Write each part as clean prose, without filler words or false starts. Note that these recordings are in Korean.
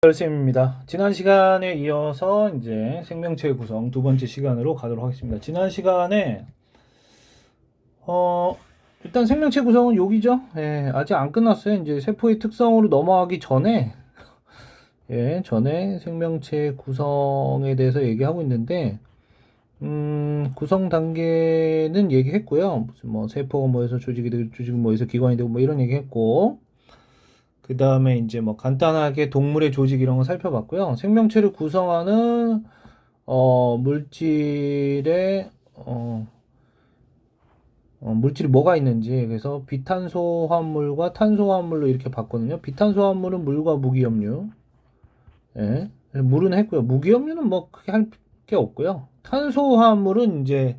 쌤입니다. 지난 시간에 이어서 이제 생명체 구성 두 번째 시간으로 가도록 하겠습니다. 지난 시간에 일단 생명체 구성은 여기죠. 예, 아직 안 끝났어요. 이제 세포의 특성으로 넘어가기 전에 전에 생명체 구성에 대해서 얘기하고 있는데 구성 단계는 얘기했고요. 무슨 뭐 세포가 뭐해서 조직이 되고 조직이 뭐해서 기관이 되고 뭐 이런 얘기했고, 그 다음에 이제 뭐 간단하게 동물의 조직 이런 거 살펴봤고요. 생명체를 구성하는 물질의 물질이 뭐가 있는지, 그래서 비탄소화합물과 탄소화합물로 이렇게 봤거든요. 비탄소화합물은 물과 무기염류, 예, 물은 했고요. 무기염류는 뭐 크게 할 게 없고요. 탄소화합물은 이제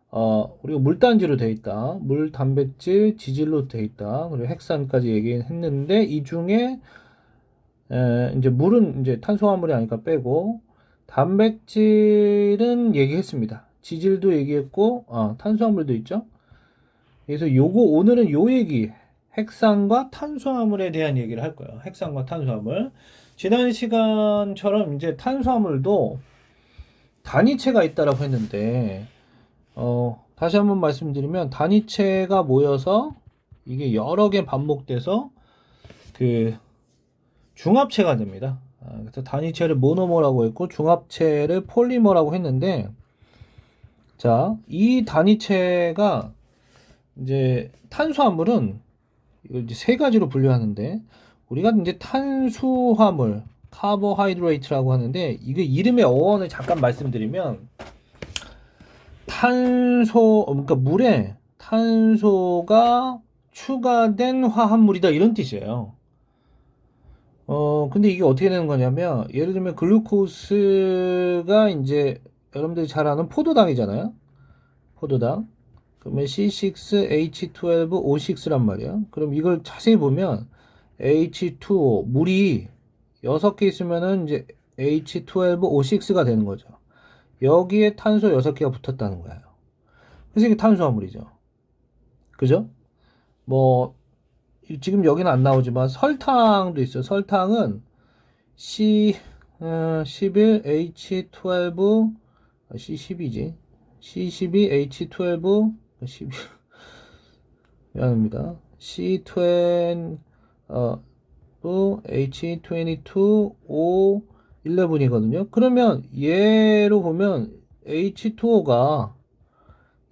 우리가 물단지로 돼 있다. 물, 단백질, 지질로 돼 있다. 그리고 핵산까지 얘기했는데, 이 중에 이제 물은 이제 탄수화물이 아니까 빼고, 단백질은 얘기했습니다. 지질도 얘기했고, 탄수화물도 있죠. 그래서 오늘은 요 얘기, 핵산과 탄수화물에 대한 얘기를 할 거예요. 핵산과 탄수화물. 지난 시간처럼 이제 탄수화물도 단위체가 있다라고 했는데, 다시 한번 말씀드리면, 단위체가 모여서 이게 여러 개 반복돼서 그 중합체가 됩니다. 그래서 단위체를 모노머라고 했고 중합체를 폴리머라고 했는데, 자, 이 단위체가 이제 탄수화물은 이걸 이제 세 가지로 분류하는데, 우리가 이제 탄수화물, 카보하이드레이트라고 하는데, 이게 이름의 어원을 잠깐 말씀드리면, 그러니까 물에 탄소가 추가된 화합물이다 이런 뜻이에요. 근데 이게 어떻게 되는 거냐면, 예를 들면 글루코스가 이제 여러분들이 잘 아는 포도당이잖아요. 포도당. 그러면 C6H12O6란 말이야. 그럼 이걸 자세히 보면 H2O, 물이 6개 있으면은 이제 H12O6가 되는 거죠. 여기에 탄소 6개가 붙었다는 거예요. 그래서 이게 탄수화물이죠. 그죠? 뭐 지금 여기는 안 나오지만 설탕도 있어요. 설탕은 C11H12 C12지. C12H12 12 미안합니다. C20 H22O11이거든요. 그러면 얘로 보면 H2O가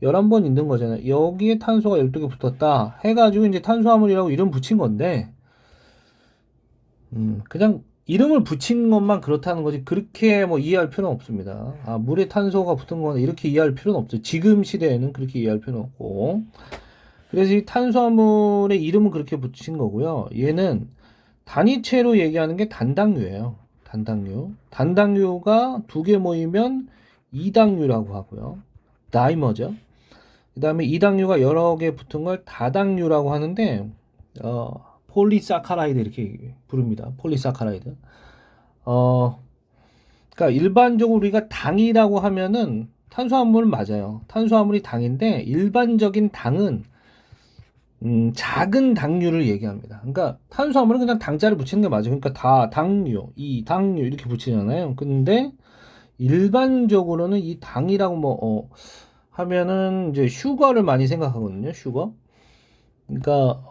11번 있는 거잖아요. 여기에 탄소가 12개 붙었다 해가지고 이제 탄수화물이라고 이름 붙인 건데, 그냥 이름을 붙인 것만 그렇다는 거지, 그렇게 뭐 이해할 필요는 없습니다. 물에 탄소가 붙은 거는 이렇게 이해할 필요는 없어요. 지금 시대에는 그렇게 이해할 필요는 없고. 그래서 이 탄수화물의 이름은 그렇게 붙인 거고요. 얘는 단위체로 얘기하는 게 단당류예요. 단당류. 단당류가 두 개 모이면 이당류라고 하고요. 다이머죠. 그 다음에 이당류가 여러 개 붙은 걸 다당류라고 하는데, 폴리사카라이드 이렇게 부릅니다. 폴리사카라이드. 그러니까 일반적으로 우리가 당이라고 하면은 탄수화물은 맞아요. 탄수화물이 당인데, 일반적인 당은 작은 당류를 얘기합니다. 그러니까 탄수화물은 그냥 당자를 붙이는 게 맞아요. 그러니까 당류, 이 당류 이렇게 붙이잖아요. 근데 일반적으로는 이 당이라고 하면은 이제 슈거를 많이 생각하거든요. 슈거. 그러니까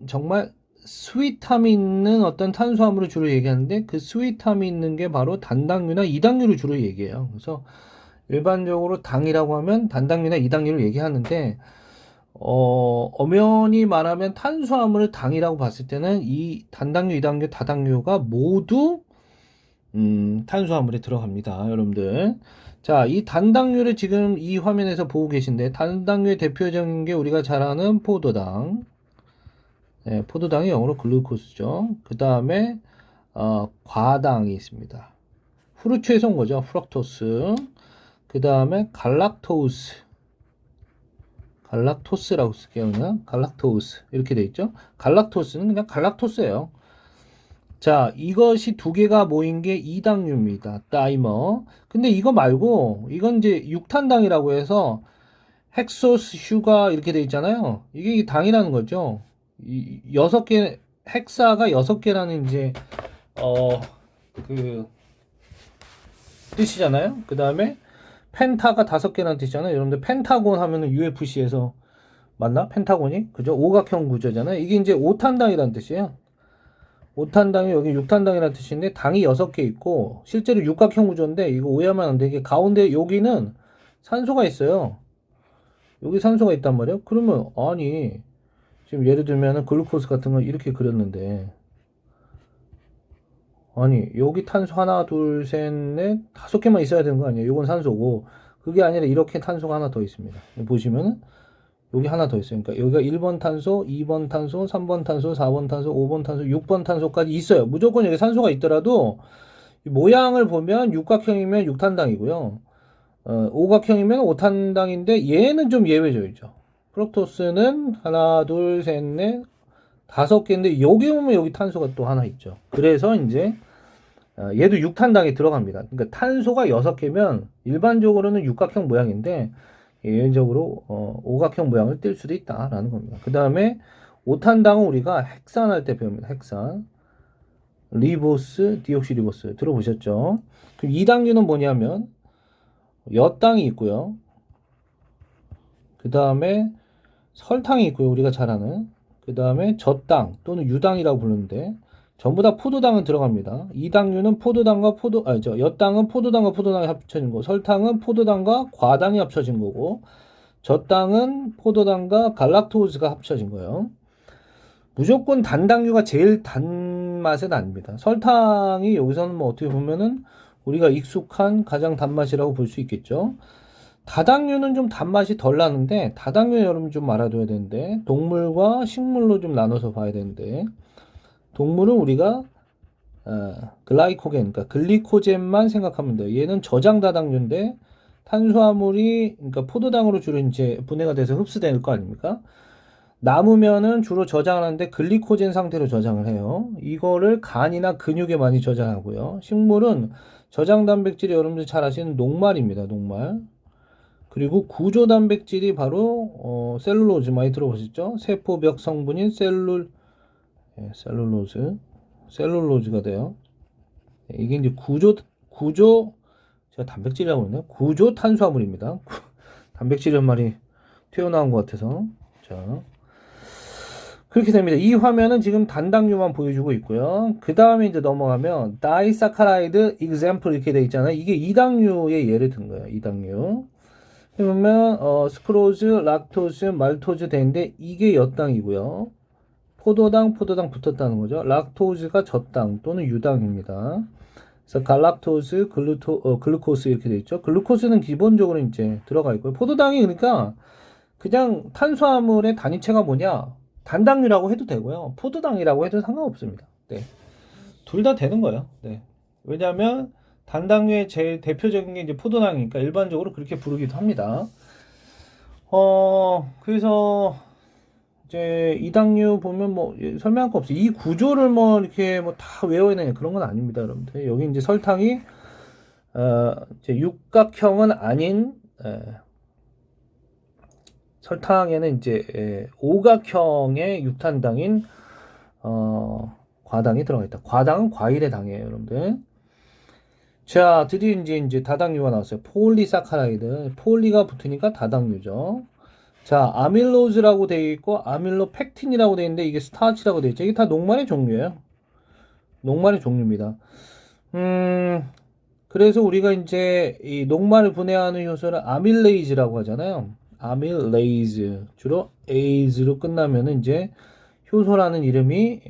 정말 스윗함이 있는 어떤 탄수화물을 주로 얘기하는데, 그 스윗함이 있는 게 바로 단당류나 이당류를 주로 얘기해요. 그래서 일반적으로 당이라고 하면 단당류나 이당류를 얘기하는데, 엄연히 말하면 탄수화물을 당이라고 봤을 때는 이 단당류, 이당류, 다당류가 모두 탄수화물에 들어갑니다, 여러분들. 자, 이 단당류를 지금 이 화면에서 보고 계신데, 단당류의 대표적인 게 우리가 잘 아는 포도당. 네, 포도당이 영어로 글루코스죠. 그 다음에 과당이 있습니다. 후르츠에서 온 거죠. 프럭토스. 그 다음에 갈락토스라고 쓸게요. 그냥 갈락토스 이렇게 돼 있죠. 갈락토스는 그냥 갈락토스예요. 자, 이것이 두 개가 모인 게 이당류입니다. 다이머. 근데 이거 말고, 이건 이제 육탄당이라고 해서 헥소스, 슈가 이렇게 돼 있잖아요. 이게 당이라는 거죠. 이 6개, 헥사가 6개라는 이제 그 뜻이잖아요. 그 다음에 펜타가 5개라는 뜻이잖아요. 여러분들 펜타곤 하면은 UFC에서 맞나? 펜타곤이? 그죠? 오각형 구조잖아요. 이게 이제 5탄당이라는 뜻이에요. 5탄당이 여기 6탄당이라는 뜻인데 당이 6개 있고 실제로 육각형 구조인데 이거 오해하면 안 되게 가운데 여기는 산소가 있어요. 여기 산소가 있단 말이에요. 그러면 아니 지금 예를 들면 글루코스 같은 거 이렇게 그렸는데 아니 여기 탄소 하나 둘 셋 넷 5개만 있어야 되는 거 아니에요? 이건 산소고 그게 아니라 이렇게 탄소가 하나 더 있습니다. 보시면은 여기 하나 더 있어요. 그러니까 여기가 1번 탄소, 2번 탄소, 3번 탄소, 4번 탄소, 5번 탄소, 6번 탄소까지 있어요. 무조건 여기 산소가 있더라도 모양을 보면 육각형이면 6탄당이고요. 오각형이면 5탄당인데 얘는 좀 예외적이죠. 프록토스는 하나, 둘, 셋, 넷, 5개인데 여기 보면 여기 탄소가 또 하나 있죠. 그래서 이제 얘도 6탄당에 들어갑니다. 그러니까 탄소가 6개면 일반적으로는 육각형 모양인데 예외적으로 오각형 모양을 띌 수도 있다라는 겁니다. 그 다음에 5탄당은 우리가 핵산할 때 배웁니다. 핵산. 리보스, 디옥시리보스 들어보셨죠? 그럼 2당류는 뭐냐면 엿당이 있고요. 그 다음에 설탕이 있고요. 우리가 잘 아는. 그 다음에 젖당 또는 유당이라고 부르는데 전부 다 포도당은 들어갑니다. 2당류는 엿당은 포도당과 포도당이 합쳐진 거, 설탕은 포도당과 과당이 합쳐진 거고, 젖당은 포도당과 갈락토스가 합쳐진 거예요. 무조건 단당류가 제일 단맛은 아닙니다. 설탕이 여기서는 뭐 어떻게 보면은 우리가 익숙한 가장 단맛이라고 볼 수 있겠죠. 다당류는 좀 단맛이 덜 나는데 다당류 여러분 좀 알아둬야 되는데 동물과 식물로 좀 나눠서 봐야 되는데 동물은 우리가 글라이코겐, 그러니까 글리코젠만 생각하면 돼요. 얘는 저장 다당류인데 탄수화물이 그러니까 포도당으로 주로 이제 분해가 돼서 흡수될 거 아닙니까? 남으면은 주로 저장하는데 글리코젠 상태로 저장을 해요. 이거를 간이나 근육에 많이 저장하고요. 식물은 저장 단백질이 여러분들 잘 아시는 녹말입니다. 녹말. 그리고 구조 단백질이 바로 셀룰로즈 많이 들어보셨죠? 세포벽 성분인 셀룰로즈가 돼요. 이게 이제 구조 제가 단백질이라고 했나요? 구조 탄수화물입니다. 단백질이 한 마리 튀어나온 것 같아서 자 그렇게 됩니다. 이 화면은 지금 단당류만 보여주고 있고요. 그 다음에 이제 넘어가면 다이사카라이드 example 이렇게 돼 있잖아요. 이게 2당류의 예를 든 거예요. 2당류. 그러면 스크로즈, 락토즈, 말토즈 되는데 이게 엿당이고요. 포도당 붙었다는 거죠. 락토즈가 젖당 또는 유당입니다. 그래서 갈락토즈, 글루코스 이렇게 돼 있죠. 글루코스는 기본적으로 이제 들어가 있고요. 포도당이 그러니까 그냥 탄수화물의 단위체가 뭐냐? 단당류라고 해도 되고요. 포도당이라고 해도 상관없습니다. 네. 둘 다 되는 거예요. 네. 왜냐하면 단당류의 제일 대표적인 게 이제 포도당이니까 일반적으로 그렇게 부르기도 합니다. 그래서 이제 이당류 보면 뭐 설명할 거 없어요. 이 구조를 뭐 이렇게 뭐 다 외워야 되냐 그런 건 아닙니다, 여러분들. 여기 이제 설탕이 이제 육각형은 아닌 설탕에는 이제 오각형의 육탄당인 과당이 들어가 있다. 과당은 과일의 당이에요, 여러분들. 자, 드디어 이제 다당류가 나왔어요. 폴리사카라이드. 폴리가 붙으니까 다당류죠. 자, 아밀로즈라고 되어 있고 아밀로펙틴이라고 되어 있는데 이게 스타치라고 되어 있죠. 이게 다 녹말의 종류예요. 녹말의 종류입니다. 그래서 우리가 이제 이 녹말을 분해하는 효소를 아밀레이즈라고 하잖아요. 아밀레이즈. 주로 에이즈로 끝나면은 이제 효소라는 이름이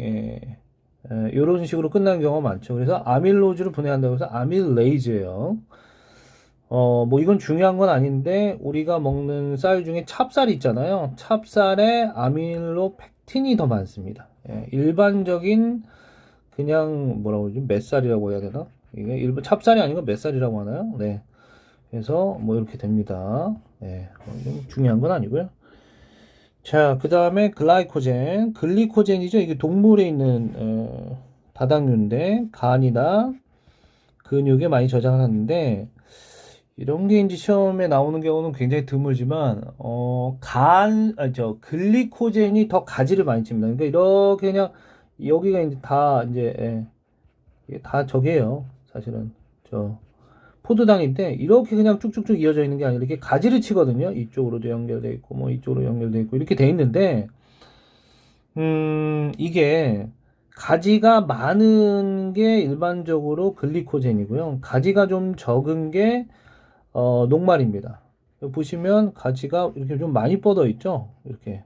이런 식으로 끝나는 경우가 많죠. 그래서 아밀로즈를 분해한다고 해서 아밀레이즈예요. 뭐 이건 중요한 건 아닌데 우리가 먹는 쌀 중에 찹쌀이 있잖아요. 찹쌀에 아밀로펙틴이 더 많습니다. 일반적인 그냥 뭐라고 그러지? 맷쌀이라고 해야 되나? 이게 일반 찹쌀이 아니고 맷쌀이라고 하나요? 네. 그래서 뭐 이렇게 됩니다. 네. 중요한 건 아니고요. 자, 그 다음에 글라이코젠, 글리코젠이죠. 이게 동물에 있는 다당류인데 간이나 근육에 많이 저장을 하는데 이런 게 이제 시험에 나오는 경우는 굉장히 드물지만 글리코젠이 더 가지를 많이 칩니다. 그러니까 이렇게 그냥 여기가 이제 다 이제 이게 다 저게요. 사실은 저 포도당인데 이렇게 그냥 쭉쭉쭉 이어져 있는 게 아니라 이렇게 가지를 치거든요. 이쪽으로도 연결돼 있고 뭐 이쪽으로 연결돼 있고 이렇게 돼 있는데 이게 가지가 많은 게 일반적으로 글리코젠이고요. 가지가 좀 적은 게 녹말입니다. 보시면 가지가 이렇게 좀 많이 뻗어 있죠. 이렇게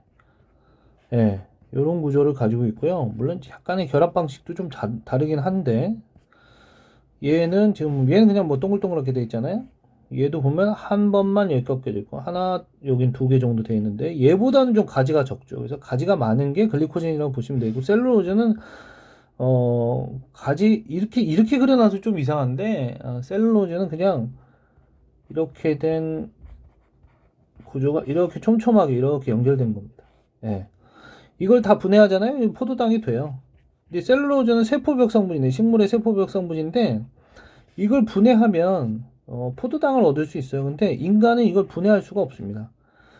예, 이런 구조를 가지고 있고요. 물론 약간의 결합 방식도 좀 다르긴 한데 얘는 그냥 뭐 동글동글하게 돼 있잖아요. 얘도 보면 한 번만 여기 꺾여져 있고 하나 여긴 두 개 정도 돼 있는데 얘보다는 좀 가지가 적죠. 그래서 가지가 많은 게 글리코젠이라고 보시면 되고 셀룰로즈는 가지 이렇게 그려놔서 좀 이상한데 셀룰로즈는 그냥 이렇게 된 구조가 이렇게 촘촘하게 이렇게 연결된 겁니다. 예. 이걸 다 분해하잖아요. 포도당이 돼요. 근데 셀룰로즈는 세포벽 성분이네. 식물의 세포벽 성분인데 이걸 분해하면 포도당을 얻을 수 있어요. 근데 인간은 이걸 분해할 수가 없습니다.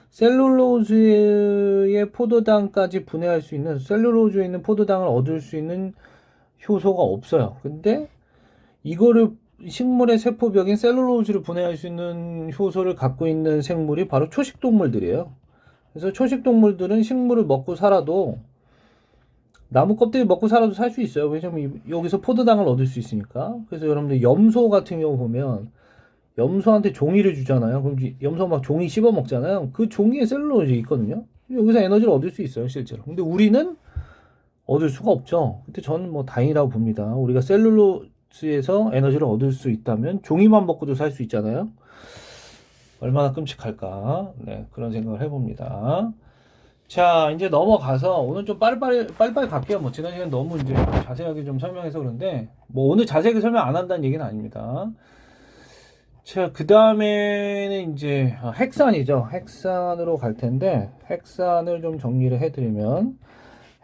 셀룰로즈의 포도당까지 분해할 수 있는 셀룰로즈에 있는 포도당을 얻을 수 있는 효소가 없어요. 근데 이거를 식물의 세포벽인 셀룰로즈를 분해할 수 있는 효소를 갖고 있는 생물이 바로 초식동물들이에요. 그래서 초식동물들은 식물을 먹고 살아도 나무 껍데기 먹고 살아도 살 수 있어요. 왜냐면 여기서 포도당을 얻을 수 있으니까. 그래서 여러분들 염소 같은 경우 보면 염소한테 종이를 주잖아요. 그럼 염소 막 종이 씹어 먹잖아요. 그 종이에 셀룰로즈 있거든요. 여기서 에너지를 얻을 수 있어요, 실제로. 근데 우리는 얻을 수가 없죠. 근데 저는 뭐 다행이라고 봅니다. 우리가 셀룰로즈에서 에너지를 얻을 수 있다면 종이만 먹고도 살 수 있잖아요. 얼마나 끔찍할까. 네, 그런 생각을 해봅니다. 자, 이제 넘어가서 오늘 좀 빨리빨리 갈게요. 뭐 지난 시간 너무 이제 자세하게 좀 설명해서 그런데 뭐 오늘 자세하게 설명 안 한다는 얘기는 아닙니다. 자, 그 다음에는 이제 핵산이죠. 핵산으로 갈 텐데 핵산을 좀 정리를 해드리면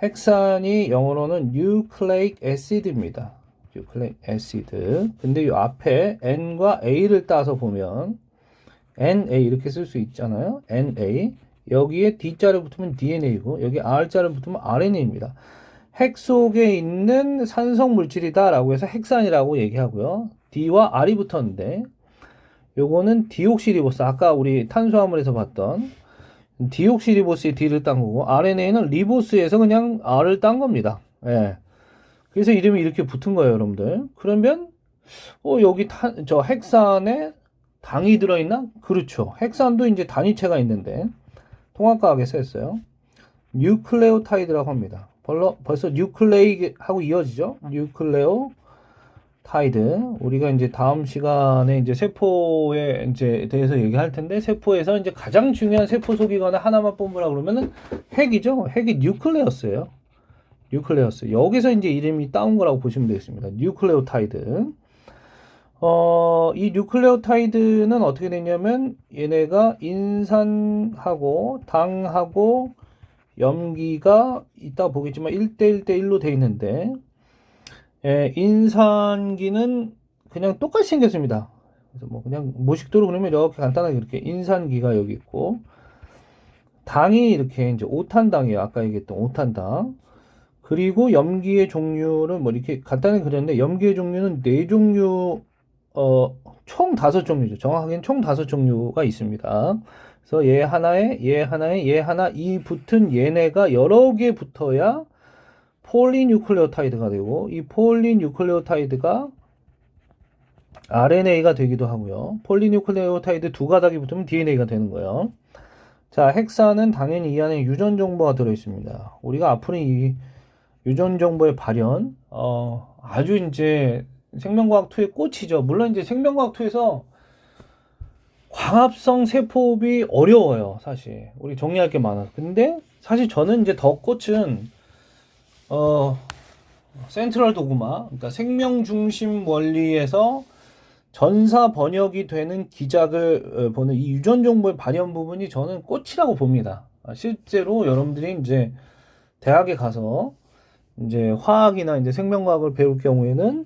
핵산이 영어로는 nucleic acid입니다. nucleic acid. 근데 이 앞에 N과 A를 따서 보면 NA 이렇게 쓸 수 있잖아요. NA. 여기에 D자를 붙으면 DNA고 여기 R자를 붙으면 RNA입니다. 핵 속에 있는 산성 물질이다 라고 해서 핵산이라고 얘기하고요. D와 R이 붙었는데 요거는 디옥시리보스 아까 우리 탄수화물에서 봤던 디옥시리보스의 D를 딴 거고 RNA는 리보스에서 그냥 R을 딴 겁니다. 예. 그래서 이름이 이렇게 붙은 거예요, 여러분들. 그러면 여기 저 핵산에 당이 들어있나? 그렇죠. 핵산도 이제 단위체가 있는데 통합과학에서 했어요. 뉴클레오타이드라고 합니다. 벌써 뉴클레이하고 이어지죠. 뉴클레오타이드. 우리가 이제 다음 시간에 이제 세포에 이제 대해서 얘기할 텐데 세포에서 이제 가장 중요한 세포 속이거나 하나만 뽑으라 그러면은 핵이죠. 핵이 뉴클레어스예요. 뉴클레어스. 여기서 이제 이름이 따온 거라고 보시면 되겠습니다. 뉴클레오타이드. 이 뉴클레오타이드는 어떻게 되냐면 얘네가 인산하고 당하고 염기가 이따 보겠지만 1대1대1로 돼 있는데 인산기는 그냥 똑같이 생겼습니다. 그래서 뭐 그냥 모식도로 그러면 이렇게 간단하게 이렇게 인산기가 여기 있고 당이 이렇게 이제 오탄당이에요. 아까 얘기했던 오탄당. 그리고 염기의 종류를 뭐 이렇게 간단히 그렸는데 염기의 종류는 4종류 총 5종류죠. 정확하게는 총 5종류가 있습니다. 그래서 얘 하나에 얘 하나 이 붙은 얘네가 여러 개 붙어야 폴리뉴클레오타이드가 되고 이 폴리뉴클레오타이드가 RNA가 되기도 하고요. 폴리뉴클레오타이드 두 가닥이 붙으면 DNA가 되는 거예요. 자, 핵산은 당연히 이 안에 유전 정보가 들어 있습니다. 우리가 앞으로 이 유전 정보의 발현 아주 이제 생명과학 2의 꽃이죠. 물론 이제 생명과학 2에서 광합성 세포흡이 어려워요. 사실 우리 정리할 게 많아서. 근데 사실 저는 이제 더 꽃은 센트럴 도그마, 그러니까 생명 중심 원리에서 전사 번역이 되는 기작을 보는 이 유전 정보의 발현 부분이 저는 꽃이라고 봅니다. 실제로 여러분들이 이제 대학에 가서 이제 화학이나 이제 생명과학을 배울 경우에는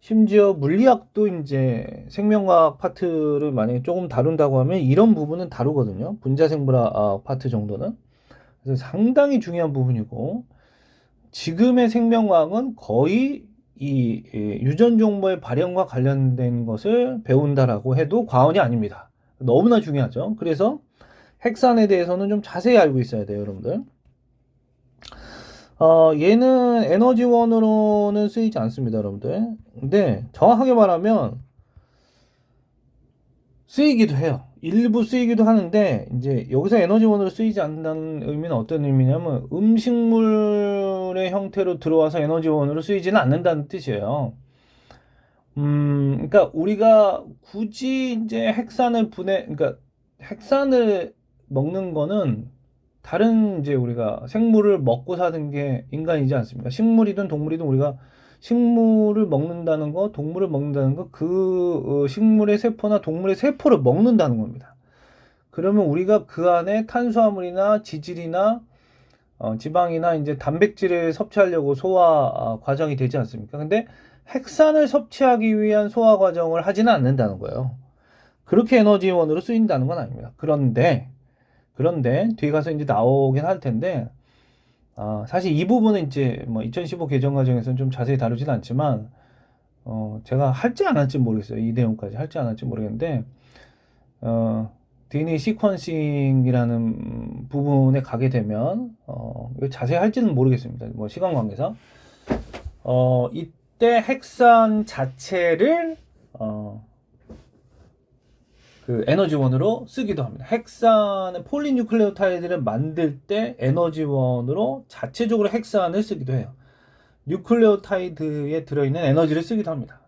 심지어 물리학도 이제 생명과학 파트를 만약에 조금 다룬다고 하면 이런 부분은 다루거든요. 분자생물학 파트 정도는. 그래서 상당히 중요한 부분이고 지금의 생명과학은 거의 유전 정보의 발현과 관련된 것을 배운다라고 해도 과언이 아닙니다. 너무나 중요하죠. 그래서 핵산에 대해서는 좀 자세히 알고 있어야 돼요, 여러분들. 얘는 에너지원으로는 쓰이지 않습니다, 여러분들. 근데 정확하게 말하면 쓰이기도 해요. 일부 쓰이기도 하는데, 이제 여기서 에너지원으로 쓰이지 않는다는 의미는 어떤 의미냐면 음식물의 형태로 들어와서 에너지원으로 쓰이지는 않는다는 뜻이에요. 그러니까 우리가 굳이 이제 그러니까 핵산을 먹는 거는 다른 이제 우리가 생물을 먹고 사는 게 인간이지 않습니까? 식물이든 동물이든 우리가 식물을 먹는다는 거, 동물을 먹는다는 거, 식물의 세포나 동물의 세포를 먹는다는 겁니다. 그러면 우리가 그 안에 탄수화물이나 지질이나 지방이나 이제 단백질을 섭취하려고 소화 과정이 되지 않습니까? 근데 핵산을 섭취하기 위한 소화 과정을 하지는 않는다는 거예요. 그렇게 에너지원으로 쓰인다는 건 아닙니다. 그런데 뒤에 가서 이제 나오긴 할 텐데, 사실 이 부분은 이제 뭐 2015 개정 과정에서는 좀 자세히 다루진 않지만, 제가 할지 안 할지 모르겠어요. 이 내용까지 할지 안 할지 모르겠는데, DNA 시퀀싱이라는 부분에 가게 되면, 자세히 할지는 모르겠습니다. 뭐 시간 관계상. 이때 핵산 자체를, 그 에너지원으로 쓰기도 합니다. 핵산의 폴리뉴클레오타이드를 만들 때 에너지원으로 자체적으로 핵산을 쓰기도 해요. 뉴클레오타이드에 들어있는 에너지를 쓰기도 합니다.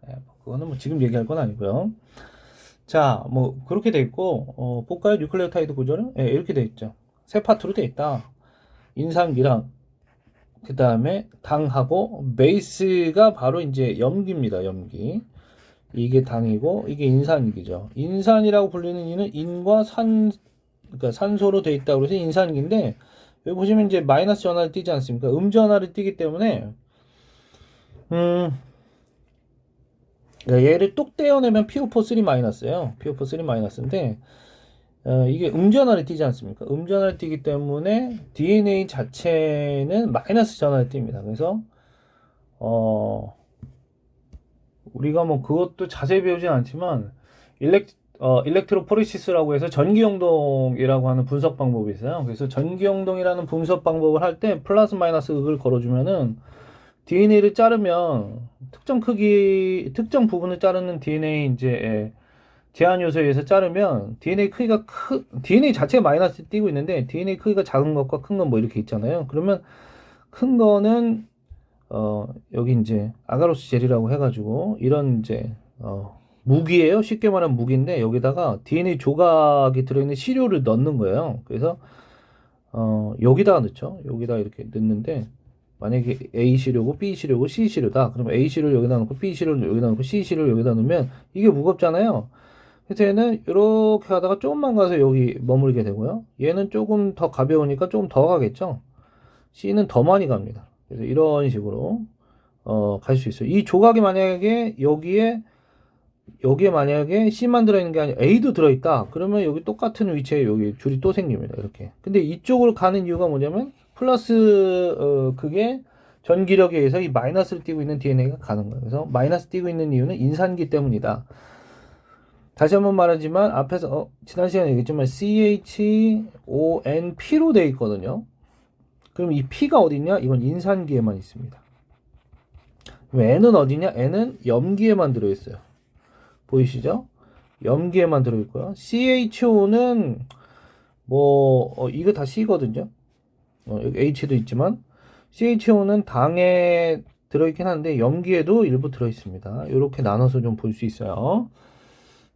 그거는 뭐 지금 얘기할 건 아니고요. 자, 뭐 그렇게 돼 있고, 볼까요? 뉴클레오타이드 구조는 이렇게 돼 있죠. 세 파트로 돼 있다. 인산기랑 그 다음에 당하고 베이스가 바로 이제 염기입니다. 염기. 이게 당이고 이게 인산기죠. 인산이라고 불리는 이는 인과 그러니까 산소로 돼 있다고 해서 인산기인데, 여기 보시면 이제 마이너스 전하를 띄지 않습니까? 전하를 띄기 때문에 얘를 뚝 떼어내면 PO4 마이너스예요. PO4 마이너스인데, 이게 전하를 띄지 않습니까? 전하를 띄기 때문에 DNA 자체는 마이너스 전하를 띱니다. 그래서 우리가 뭐 그것도 자세히 배우진 않지만 일렉트로포리시스라고 해서 전기용동이라고 하는 분석 방법이 있어요. 그래서 전기용동이라는 분석 방법을 할 때 플러스 마이너스 극을 걸어주면은 DNA를 자르면 특정 부분을 자르는 DNA 이제 제한 요소에 의해서 자르면 DNA 크기가 DNA 자체가 마이너스 띄고 있는데 DNA 크기가 작은 것과 큰 건 뭐 이렇게 있잖아요. 그러면 큰 거는 여기 이제 아가로스 젤이라고 해가지고 이런 이제 무기예요. 쉽게 말하면 무기인데 여기다가 DNA 조각이 들어있는 시료를 넣는 거예요. 그래서 여기다가 넣죠. 여기다 이렇게 넣는데, 만약에 A 시료고 B 시료고 C 시료다. 그러면 A 시료를 여기다 넣고 B 시료를 여기다 넣고 C 시료를 여기다 넣으면 이게 무겁잖아요. 그래서 얘는 이렇게 가다가 조금만 가서 여기 머물게 되고요. 얘는 조금 더 가벼우니까 조금 더 가겠죠. C는 더 많이 갑니다. 그래서 이런 식으로 갈 수 있어요. 이 조각이 만약에 여기에 만약에 C만 들어있는 게 아니라 A도 들어있다. 그러면 여기 똑같은 위치에 여기 줄이 또 생깁니다. 이렇게. 근데 이쪽으로 가는 이유가 뭐냐면 플러스 그게 전기력에 의해서 이 마이너스를 띄고 있는 DNA가 가는 거예요. 그래서 마이너스 띄고 있는 이유는 인산기 때문이다. 다시 한번 말하지만 앞에서 지난 시간에 얘기했지만 CHONP로 되어 있거든요. 그럼 이 P가 어디냐? 이건 인산기에만 있습니다. 그럼 N은 어디냐? N은 염기에만 들어있어요. 보이시죠? 염기에만 들어있고요. CHO는 이거 다 C거든요. 여기 H도 있지만 CHO는 당에 들어있긴 한데 염기에도 일부 들어있습니다. 이렇게 나눠서 좀 볼 수 있어요.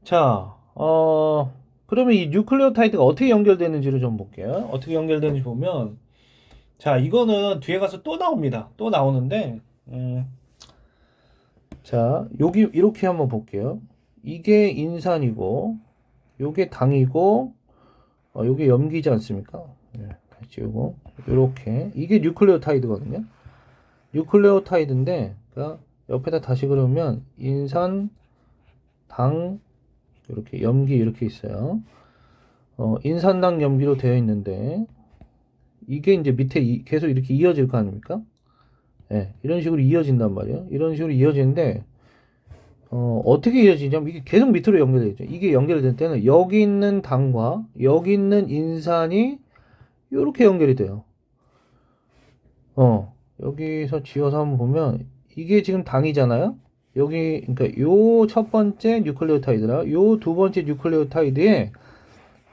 자, 그러면 이 뉴클레오타이드가 어떻게 연결되는지를 좀 볼게요. 어떻게 연결되는지 보면, 자, 이거는 뒤에 가서 또 나옵니다. 또 나오는데, 자, 여기 이렇게 한번 볼게요. 이게 인산이고, 요게 당이고, 요게 염기지 않습니까? 네, 다시 지우고, 요렇게. 이게 뉴클레오타이드거든요. 뉴클레오타이드인데, 그러니까 옆에다 다시 그러면 인산, 당, 이렇게 염기 이렇게 있어요. 인산당 염기로 되어 있는데, 이게 이제 밑에 계속 이렇게 이어질 거 아닙니까? 예, 이런 식으로 이어진단 말이에요. 이런 식으로 이어지는데 어떻게 이어지냐면 이게 계속 밑으로 연결되죠. 이게 연결될 때는 여기 있는 당과 여기 있는 인산이 이렇게 연결이 돼요. 여기서 지어서 한번 보면 이게 지금 당이잖아요. 여기 그러니까 요 첫 번째 뉴클레오타이드라 요 두 번째 뉴클레오타이드에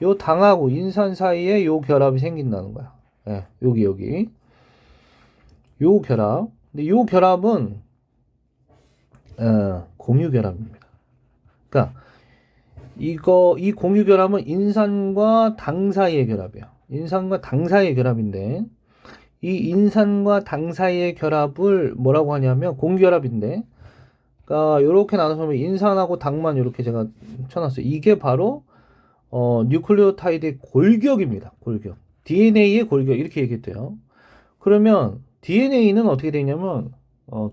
요 당하고 인산 사이에 요 결합이 생긴다는 거야. 예, 여기 요 결합. 근데 요 결합은 공유 결합입니다. 그러니까 이 공유 결합은 인산과 당 사이의 결합이에요. 인산과 당 사이의 결합인데 이 인산과 당 사이의 결합을 뭐라고 하냐면 공결합인데, 그러니까 이렇게 나눠서 보면 인산하고 당만 이렇게 제가 쳐놨어요. 이게 바로 뉴클레오타이드의 골격입니다. 골격. DNA의 골격 이렇게 얘기했대요. 그러면 DNA는 어떻게 되냐면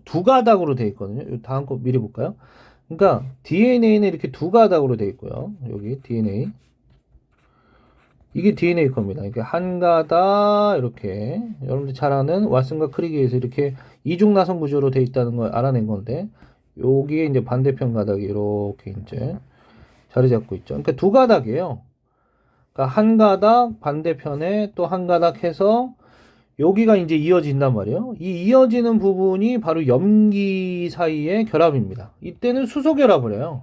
두 가닥으로 되어 있거든요. 다음 거 미리 볼까요? 그러니까 DNA는 이렇게 두 가닥으로 되어 있고요. 여기 DNA. 이게 DNA 겁니다. 이게 한 가닥 이렇게 여러분들 잘 아는 왓슨과 크리기에서 이렇게 이중나선 구조로 되어 있다는 걸 알아낸 건데 여기에 이제 반대편 가닥이 이렇게 이제 자리 잡고 있죠. 그러니까 두 가닥이에요. 그러니까 한 가닥 반대편에 또 한 가닥 해서 여기가 이제 이어진단 말이에요. 이 이어지는 부분이 바로 염기 사이의 결합입니다. 이때는 수소 결합을 해요.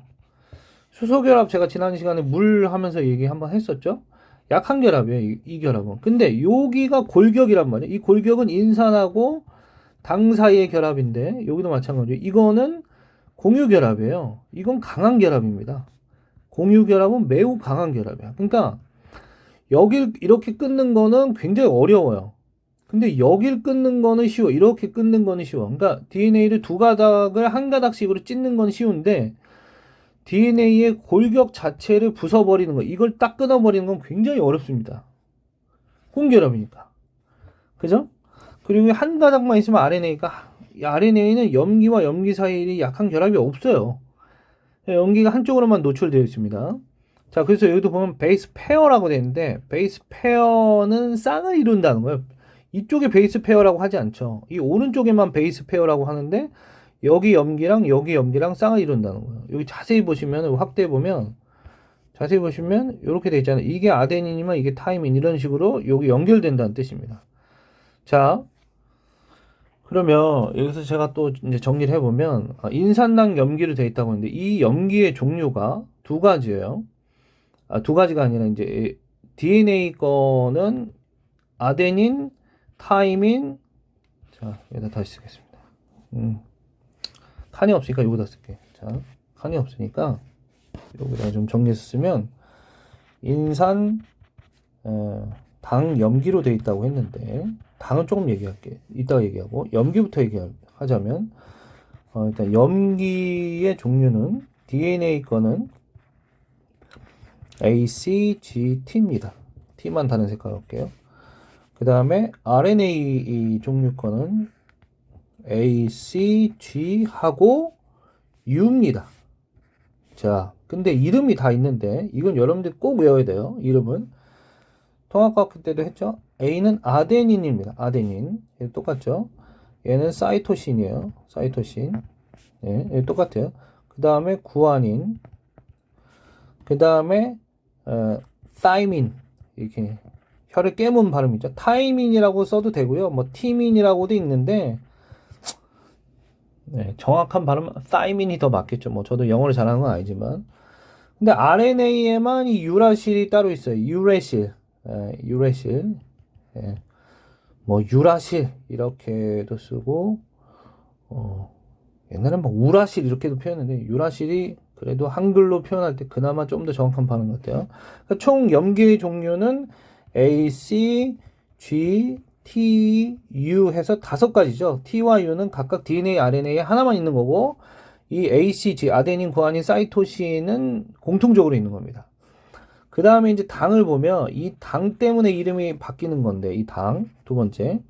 수소 결합 제가 지난 시간에 물 하면서 얘기 한번 했었죠. 약한 결합이에요. 이 결합은. 근데 여기가 골격이란 말이에요. 이 골격은 인산하고 당 사이의 결합인데 여기도 마찬가지예요. 이거는 공유 결합이에요. 이건 강한 결합입니다. 공유 결합은 매우 강한 결합이야. 그러니까 여길 이렇게 끊는 거는 굉장히 어려워요. 근데 여길 끊는 거는 쉬워. 이렇게 끊는 거는 쉬워. 그러니까 DNA를 두 가닥을 한 가닥씩으로 찢는 건 쉬운데 DNA의 골격 자체를 부숴버리는 거, 이걸 딱 끊어버리는 건 굉장히 어렵습니다. 혼결합이니까. 그죠? 그리고 한 가닥만 있으면 RNA는 염기와 염기 사이에 약한 결합이 없어요. 염기가 한쪽으로만 노출되어 있습니다. 자, 그래서 여기도 보면 베이스 페어라고 되어 있는데, 베이스 페어는 쌍을 이룬다는 거예요. 이쪽에 베이스 페어라고 하지 않죠. 이 오른쪽에만 베이스 페어라고 하는데, 여기 염기랑 쌍을 이룬다는 거예요. 여기 자세히 보시면, 확대해 보면, 자세히 보시면, 이렇게 되어 있잖아요. 이게 아데닌이면 이게 타이민, 이런 식으로 여기 연결된다는 뜻입니다. 자, 그러면 여기서 제가 또 이제 정리를 해보면, 인산당 염기로 되어 있다고 하는데, 이 염기의 종류가 두 가지예요. 두 가지가 아니라 이제 DNA 거는 아데닌, 타이민, 자, 여기다 다시 쓰겠습니다. 칸이 없으니까 여기다 쓸게. 자, 칸이 없으니까 여기다 좀 정리해서 쓰면 인산, 당 염기로 되어 있다고 했는데 당은 조금 얘기할게. 이따가 얘기하고 염기부터 얘기하자면 일단 염기의 종류는 DNA 거는 ACGT입니다. T만 다른 색깔 할게요. 그 다음에 RNA 종류 거는 ACG하고 U입니다. 자, 근데 이름이 다 있는데 이건 여러분들 꼭 외워야 돼요. 이름은 통합과학 때도 했죠. A는 아데닌입니다. 아데닌. 얘 똑같죠. 얘는 사이토신이에요. 사이토신. 예, 똑같아요. 그 다음에 구아닌. 그 다음에 타이민, 이렇게 혀를 깨문 발음이죠. 타이민이라고 써도 되고요. 뭐 티민이라고도 있는데 정확한 발음은 타이민이 더 맞겠죠. 뭐 저도 영어를 잘하는 건 아니지만. 근데 RNA에만 이 유라실이 따로 있어요. 유레실, 유레실, 뭐 유라실 이렇게도 쓰고 옛날엔 뭐 우라실 이렇게도 표현했는데 유라실이 그래도 한글로 표현할 때 그나마 좀 더 정확한 발음 같아요. 그러니까 총 염기의 종류는 A, C, G, T, U 해서 5가지죠. T와 U는 각각 DNA, RNA에 하나만 있는 거고 이 A, C, G, 아데닌, 구아닌, 사이토신은 공통적으로 있는 겁니다. 그 다음에 이제 당을 보면 이 당 때문에 이름이 바뀌는 건데 이 당, 두 번째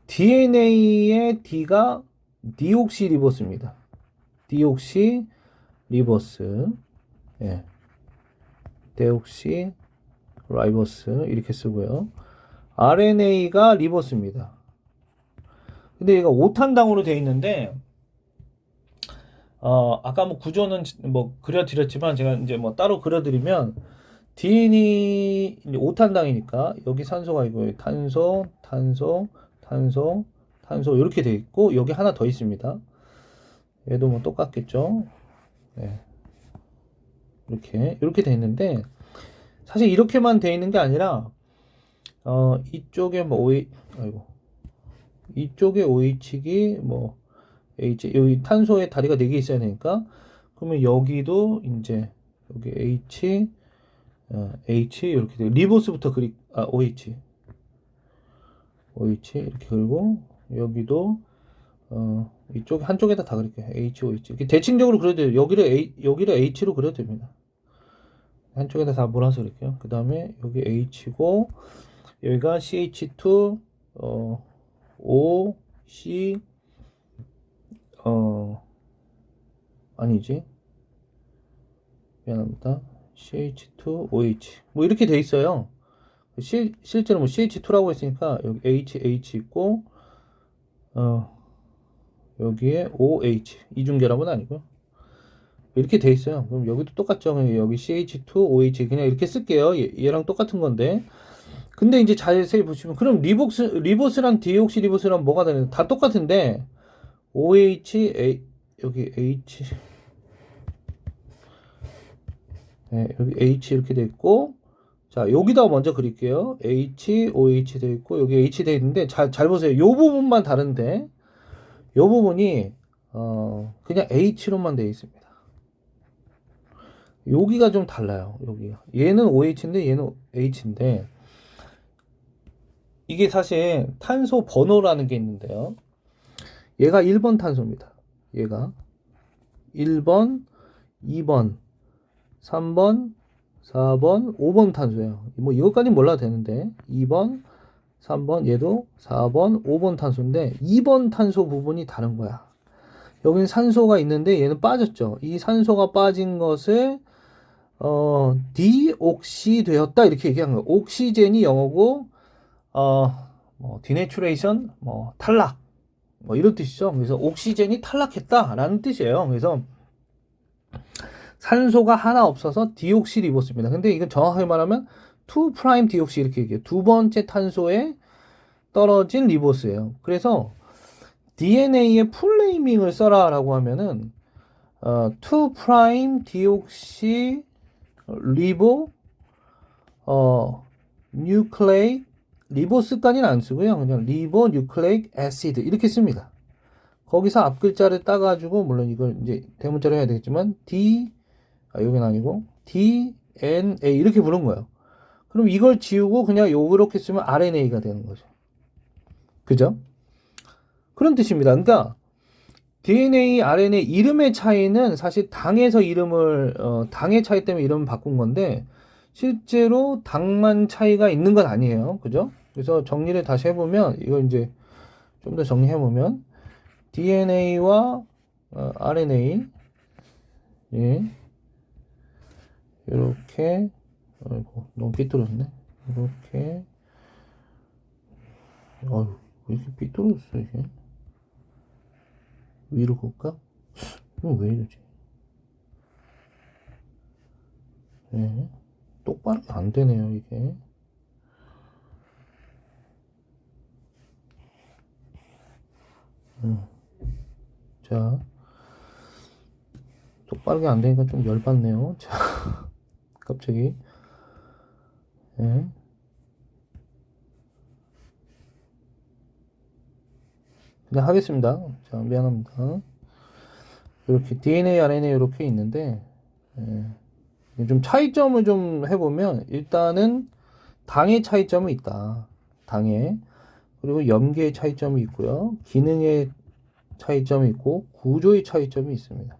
DNA의 D가 디옥시리보스입니다. 디옥시리보스, 데옥시라이보스 이렇게 쓰고요. RNA가 리보스입니다. 근데 얘가 5탄당으로 돼 있는데 아까 뭐 구조는 뭐 그려드렸지만 제가 이제 뭐 따로 그려드리면 DN이 이제 5탄당이니까 여기 산소가 있고 탄소, 탄소, 탄소, 탄소 이렇게 돼 있고 여기 하나 더 있습니다. 얘도 뭐 똑같겠죠. 네. 이렇게 돼 있는데 사실 이렇게만 돼 있는 게 아니라 이쪽에 뭐 OH 아이고 이쪽에 OH기 뭐 H 여기 탄소의 다리가 4개 있어야 되니까 그러면 여기도 이제 여기 H 이렇게 돼 리보스부터 OH 이렇게 그리고 여기도 이쪽 한쪽에다 다 그릴게요. OH 이렇게 대칭적으로 그려도 돼요. 여기를 H로 그려도 됩니다. 한쪽에다 다 몰아서 그릴게요. 그 다음에 여기 H고 여기가 CH2 O C 아니지 미안합니다. CH2OH 뭐 이렇게 돼 있어요. 실제로 뭐 CH2라고 했으니까 여기 H 있고 여기에 OH 이중결합은 아니고요. 이렇게 돼 있어요. 그럼 여기도 똑같죠. 여기 CH2OH 그냥 이렇게 쓸게요. 얘랑 똑같은 건데. 근데 이제 자세히 보시면 그럼 리보스랑 디옥시리보스랑 뭐가 다르냐? 다 똑같은데 OH 여기 H 네, 여기 H 이렇게 돼 있고 자 여기다 먼저 그릴게요. H, OH 돼 있고 여기 H 돼 있는데 잘 보세요. 요 부분만 다른데 요 부분이 그냥 H로만 돼 있습니다. 여기가 좀 달라요. 여기가 얘는 OH인데 얘는 H인데 이게 사실 탄소 번호라는 게 있는데요. 얘가 1번 탄소입니다. 얘가 1번, 2번, 3번, 4번, 5번 탄소예요. 뭐 이것까지는 몰라도 되는데 2번, 3번, 얘도 4번, 5번 탄소인데 2번 탄소 부분이 다른 거야. 여기는 산소가 있는데 얘는 빠졌죠. 이 산소가 빠진 것을 디옥시 되었다 이렇게 얘기한 거예요. 옥시젠이 영어고 뭐 디내추레이션, 뭐 탈락, 뭐 이런 뜻이죠. 그래서 옥시젠이 탈락했다라는 뜻이에요. 그래서 산소가 하나 없어서 디옥시리보스입니다. 근데 이건 정확하게 말하면 2' 디옥시 이렇게 얘기해요. 두 번째 탄소에 떨어진 리보스예요. 그래서 DNA의 풀네이밍을 써라라고 하면은 2' 디옥시 리보 뉴클레이 리보스까지는 안 쓰고요. 그냥 리보 뉴클레이크 애시드 이렇게 씁니다. 거기서 앞 글자를 따가지고 물론 이걸 이제 대문자로 해야 되겠지만 여긴 아니고 DNA 이렇게 부른 거예요. 그럼 이걸 지우고 그냥 요렇게 쓰면 RNA가 되는 거죠. 그죠? 그런 뜻입니다. 그러니까 DNA, RNA 이름의 차이는 사실 당에서 이름을 당의 차이 때문에 이름을 바꾼 건데 실제로 당만 차이가 있는 건 아니에요. 그죠? 그래서 정리를 다시 해보면 이거 이제 좀 더 정리해보면 DNA와 RNA 예. 이렇게 아이고 너무 삐뚤었네. 이렇게 왜 이렇게 삐뚤었어 이게? 위로 볼까? 이거 왜 이러지? 네. 똑바로 안 되네요 이게. 자 똑바르게 안 되니까 좀 열받네요. 자 갑자기 네. 그냥 하겠습니다. 자 미안합니다. 이렇게 DNA, RNA 이렇게 있는데 좀 차이점을 좀 해보면 일단은 당의 차이점이 있다. 당의 그리고 염계의 차이점이 있고요. 기능의 차이점이 있고 구조의 차이점이 있습니다.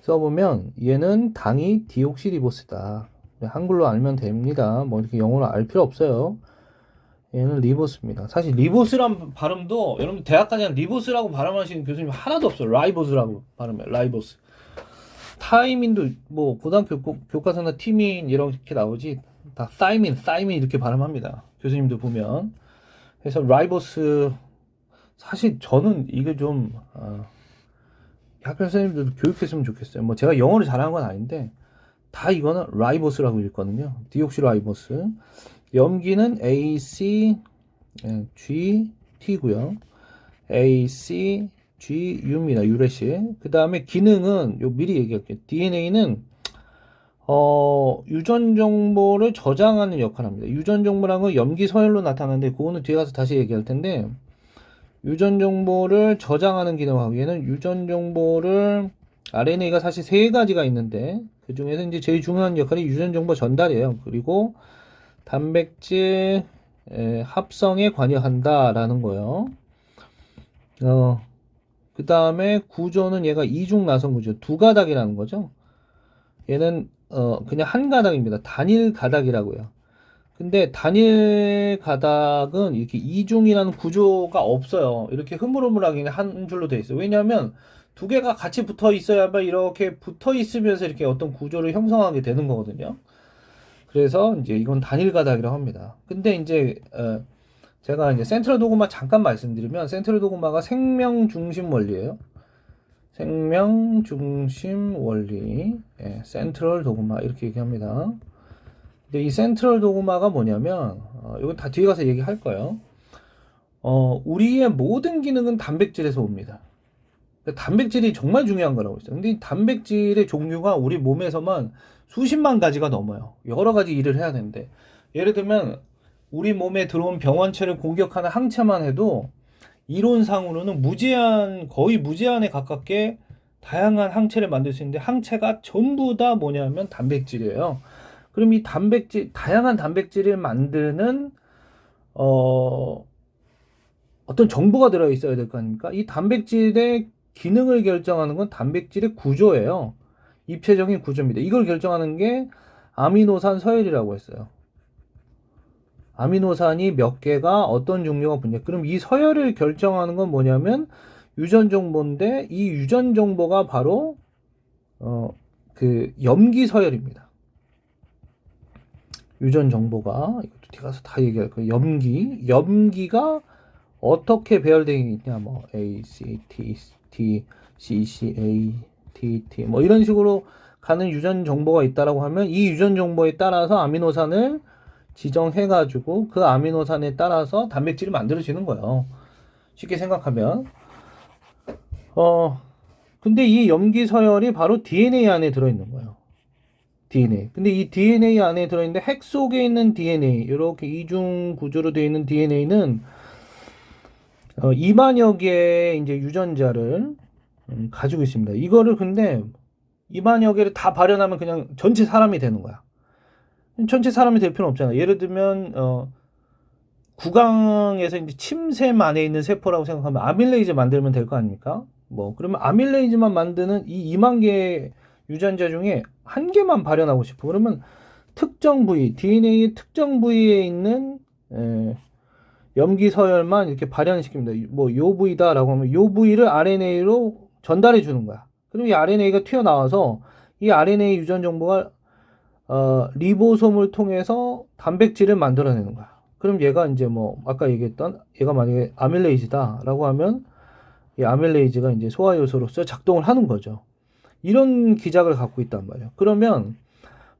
써보면 얘는 당이 디옥시리보스다. 한글로 알면 됩니다. 뭐 이렇게 영어로 알 필요 없어요. 얘는 리보스입니다. 사실 리보스란 발음도 여러분 대학까지 리보스라고 발음하시는 교수님 하나도 없어요. 라이보스라고 발음해요. 라이보스. 타이민도 뭐 고등학교 교과서나 티민 이렇게 나오지 다 사이민 이렇게 발음합니다. 교수님들 보면. 그래서 라이보스 사실 저는 이게 좀 학교 선생님들도 교육했으면 좋겠어요. 뭐 제가 영어를 잘하는 건 아닌데 다 이거는 라이보스라고 읽거든요. 디옥시 라이보스. 염기는 ACGT고요. ACGU입니다. 유래시. 그 다음에 기능은 요 미리 얘기할게요. DNA는 유전 정보를 저장하는 역할을 합니다. 유전 정보라는 건 염기 서열로 나타나는데 그거는 뒤에 가서 다시 얘기할 텐데 유전 정보를 저장하는 기능을 하기에는 유전 정보를 RNA가 사실 세 가지가 있는데 그 중에서 이제 제일 중요한 역할이 유전 정보 전달이에요. 그리고 단백질 합성에 관여한다라는 거예요. 그 다음에 구조는 얘가 이중 나선 구조, 두 가닥이라는 거죠. 얘는 그냥 한 가닥입니다. 단일 가닥이라고요. 근데 단일 가닥은 이렇게 이중이라는 구조가 없어요. 이렇게 흐물흐물하게 한 줄로 되어 있어요. 왜냐하면 두 개가 같이 붙어 있어야만 이렇게 붙어 있으면서 이렇게 어떤 구조를 형성하게 되는 거거든요. 그래서 이제 이건 단일 가닥이라고 합니다. 근데 이제 제가 이제 센트럴 도그마 잠깐 말씀드리면 센트럴 도그마가 생명 중심 원리예요. 생명 중심 원리, 센트럴 도그마 이렇게 얘기합니다. 근데 이 센트럴 도그마가 뭐냐면 이건 다 뒤에 가서 얘기할 거예요. 우리의 모든 기능은 단백질에서 옵니다. 단백질이 정말 중요한 거라고 했어요. 근데 이 단백질의 종류가 우리 몸에서만 수십만 가지가 넘어요. 여러 가지 일을 해야 되는데 예를 들면 우리 몸에 들어온 병원체를 공격하는 항체만 해도 이론상으로는 거의 무제한에 가깝게 다양한 항체를 만들 수 있는데 항체가 전부 다 뭐냐면 단백질이에요. 그럼 이 다양한 단백질을 만드는 어떤 정보가 들어있어야 될 거 아닙니까? 이 단백질의 기능을 결정하는 건 단백질의 구조예요. 입체적인 구조입니다. 이걸 결정하는 게 아미노산 서열이라고 했어요. 아미노산이 몇 개가 어떤 종류가 분자. 그럼 이 서열을 결정하는 건 뭐냐면 유전 정보인데 이 유전 정보가 바로 그 염기 서열입니다. 유전 정보가 이것도 뒤에 가서 다 얘기할 거예요. 염기가 어떻게 배열되어 있냐 뭐 A, C, T, T, C, C, A, T, T 뭐 이런 식으로 가는 유전 정보가 있다라고 하면 이 유전 정보에 따라서 아미노산을 지정해 가지고 그 아미노산에 따라서 단백질이 만들어지는 거예요. 쉽게 생각하면 근데 이 염기 서열이 바로 DNA 안에 들어 있는 거예요. DNA. 근데 이 DNA 안에 들어 있는데 핵 속에 있는 DNA 이렇게 이중 구조로 되어 있는 DNA는 2만여 개의 이제 유전자를 가지고 있습니다. 이거를 근데 2만여 개를 다 발현하면 그냥 전체 사람이 되는 거야. 전체 사람이 될 필요는 없잖아. 예를 들면 구강에서 이제 침샘 안에 있는 세포라고 생각하면 아밀레이즈 만들면 될 거 아닙니까? 뭐 그러면 아밀레이즈만 만드는 이 2만 개의 유전자 중에 한 개만 발현하고 싶어. 그러면 특정 부위, DNA의 특정 부위에 있는 염기 서열만 이렇게 발현시킵니다. 뭐 요 부위다라고 하면 요 부위를 RNA로 전달해 주는 거야. 그럼 이 RNA가 튀어나와서 이 RNA 유전 정보가 리보솜을 통해서 단백질을 만들어내는 거야. 그럼 얘가 이제 뭐 아까 얘기했던 얘가 만약에 아밀레이즈다라고 하면 이 아밀레이즈가 이제 소화 요소로서 작동을 하는 거죠. 이런 기작을 갖고 있단 말이에요. 그러면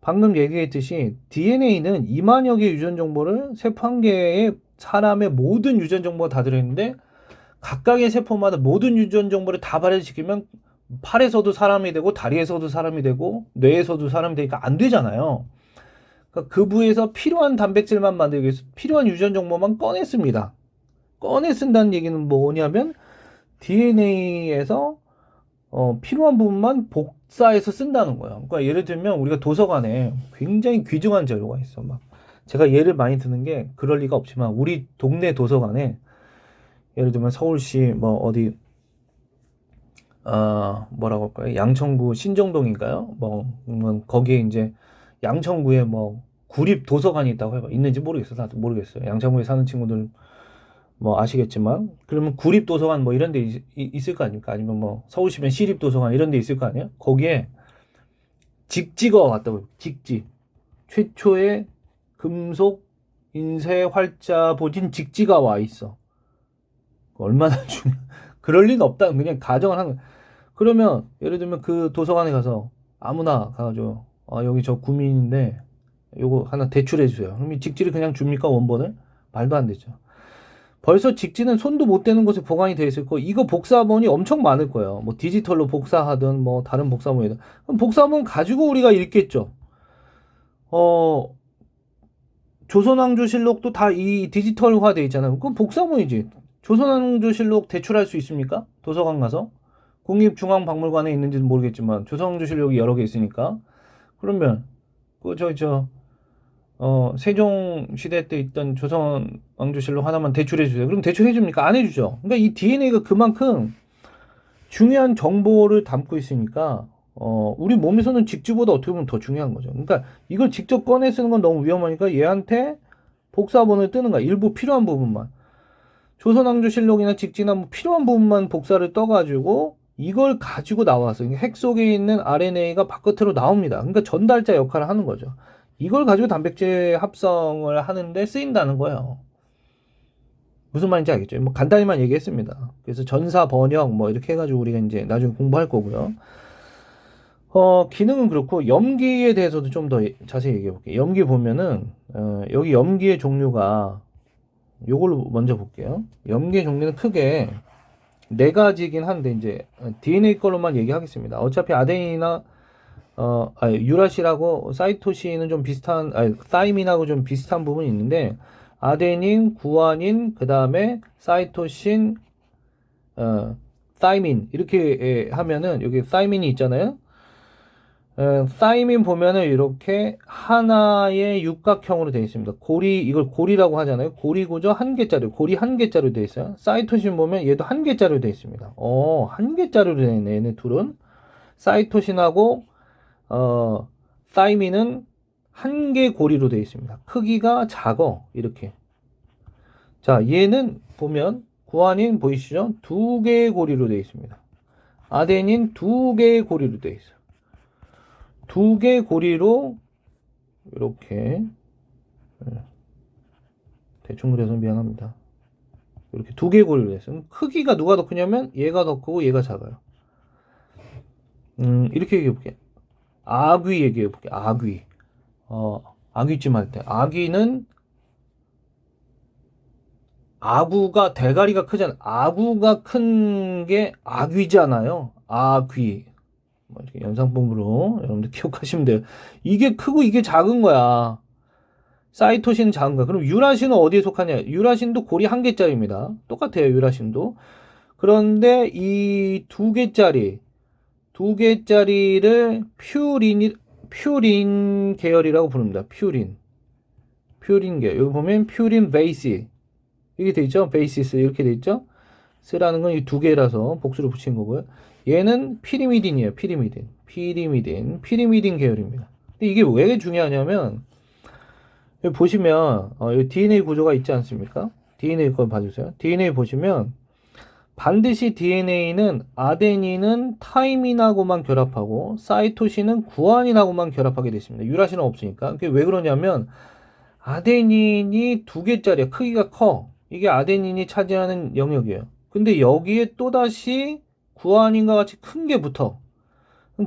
방금 얘기했듯이 DNA는 2만여 개의 유전 정보를 세포 한 개의 사람의 모든 유전 정보가 다 들어있는데 각각의 세포마다 모든 유전 정보를 다 발현시키면 팔에서도 사람이 되고 다리에서도 사람이 되고 뇌에서도 사람이 되니까 안 되잖아요. 그러니까 그 부위에서 필요한 단백질만 만들기 위해서 필요한 유전 정보만 꺼내 씁니다. 꺼내 쓴다는 얘기는 뭐냐면 DNA에서 필요한 부분만 복사해서 쓴다는 거예요. 그러니까 예를 들면 우리가 도서관에 굉장히 귀중한 자료가 있어. 막 제가 예를 많이 드는 게 그럴 리가 없지만 우리 동네 도서관에 예를 들면 서울시 뭐 어디 뭐라고 할까요? 양천구 신정동인가요? 뭐 거기에 이제 양천구에 뭐 구립 도서관이 있다고 해봐. 있는지 모르겠어. 나도 모르겠어요. 양천구에 사는 친구들 뭐 아시겠지만 그러면 구립 도서관 뭐 이런 데 있을 거 아닙니까? 아니면 뭐 서울시면 시립 도서관 이런 데 있을 거 아니에요? 거기에 직지가 왔다고요. 직지. 최초의 금속 인쇄 활자 보진 직지가 와 있어. 얼마나 중요? 그럴 리는 없다. 그냥 가정을 하는 거야. 그러면 예를 들면 그 도서관에 가서 아무나 가가지고 여기 저 구민인데 요거 하나 대출해 주세요. 그럼 이 직지를 그냥 줍니까 원본을? 말도 안 되죠. 벌써 직지는 손도 못 대는 곳에 보관이 되어 있을 거. 이거 복사본이 엄청 많을 거예요. 뭐 디지털로 복사하든 뭐 다른 복사본이든. 그럼 복사본 가지고 우리가 읽겠죠. 어 조선왕조실록도 다 이 디지털화 돼 있잖아요. 그럼 복사본이지. 조선왕조실록 대출할 수 있습니까? 도서관 가서? 국립중앙박물관에 있는지는 모르겠지만 조선왕조실록이 여러 개 있으니까. 그러면 세종 시대 때 있던 조선왕조실록 하나만 대출해 주세요. 그럼 대출해 줍니까? 안 해주죠. 그러니까 이 DNA가 그만큼 중요한 정보를 담고 있으니까 우리 몸에서는 직지보다 어떻게 보면 더 중요한 거죠. 그러니까 이걸 직접 꺼내 쓰는 건 너무 위험하니까 얘한테 복사본을 뜨는 거야. 일부 필요한 부분만. 조선왕조실록이나 직지나 뭐 필요한 부분만 복사를 떠가지고 이걸 가지고 나와서 핵 속에 있는 RNA가 바깥으로 나옵니다. 그러니까 전달자 역할을 하는 거죠. 이걸 가지고 단백질 합성을 하는데 쓰인다는 거예요. 무슨 말인지 알겠죠? 뭐 간단히만 얘기했습니다. 그래서 전사 번역 뭐 이렇게 해가지고 우리가 이제 나중에 공부할 거고요. 기능은 그렇고 염기에 대해서도 좀 더 자세히 얘기해 볼게요. 염기 보면은 여기 염기의 종류가 요걸로 먼저 볼게요. 염기의 종류는 크게 네 가지긴 한데 이제 DNA 걸로만 얘기하겠습니다. 어차피 아데닌이나 유라시라고 사이토신은 좀 비슷한 사이민하고 좀 비슷한 부분이 있는데 아데닌, 구아닌, 그 다음에 사이토신, 사이민 이렇게 하면은 여기 사이민이 있잖아요. 사이민 보면은 이렇게 하나의 육각형으로 되어 있습니다. 이걸 고리라고 하잖아요. 고리 구조 한 개짜리, 고리 한 개짜리로 되어 있어요. 사이토신 보면 얘도 한 개짜리로 되어 있습니다. 한 개짜리로 되어 있네, 얘네 둘은. 사이토신하고, 사이민은 한 개 고리로 되어 있습니다. 크기가 작어, 이렇게. 자, 얘는 보면, 구아닌 보이시죠? 두 개의 고리로 되어 있습니다. 아데닌 두 개의 고리로 되어 있어요. 두 개의 고리로 이렇게 대충 그려서 미안합니다. 이렇게 두 개의 고리로 됐어요. 크기가 누가 더 크냐면 얘가 더 크고 얘가 작아요. 이렇게 얘기해 볼게요. 아귀 얘기해 볼게요. 아귀. 아귀찜 할 때 아귀는 아구가 대가리가 크잖아. 아구가 큰 게 아귀잖아요. 아귀. 뭐 이렇게 연상품으로 여러분들 기억하시면 돼요. 이게 크고 이게 작은 거야. 사이토신은 작은 거야. 그럼 유라신은 어디에 속하냐? 유라신도 고리 한 개짜리입니다. 똑같아요, 유라신도. 그런데 이 두 개짜리를 퓨린 계열이라고 부릅니다. 퓨린 계열. 여기 보면 퓨린 베이스. 이게 돼 있죠? 베이시스 이렇게 돼 있죠? 스라는 건 이 두 개라서 복수를 붙인 거고요. 얘는 피리미딘이에요. 피리미딘 계열입니다. 근데 이게 왜 중요하냐면 여기 보시면 여기 DNA 구조가 있지 않습니까? DNA 거 봐주세요. DNA 보시면 반드시 DNA는 아데닌은 타이민하고만 결합하고 사이토신은 구아닌하고만 결합하게 되어 있습니다. 유라신은 없으니까. 그게 왜 그러냐면 아데닌이 두 개짜리야. 크기가 커. 이게 아데닌이 차지하는 영역이에요. 근데 여기에 또다시 구아닌과 같이 큰 게 붙어.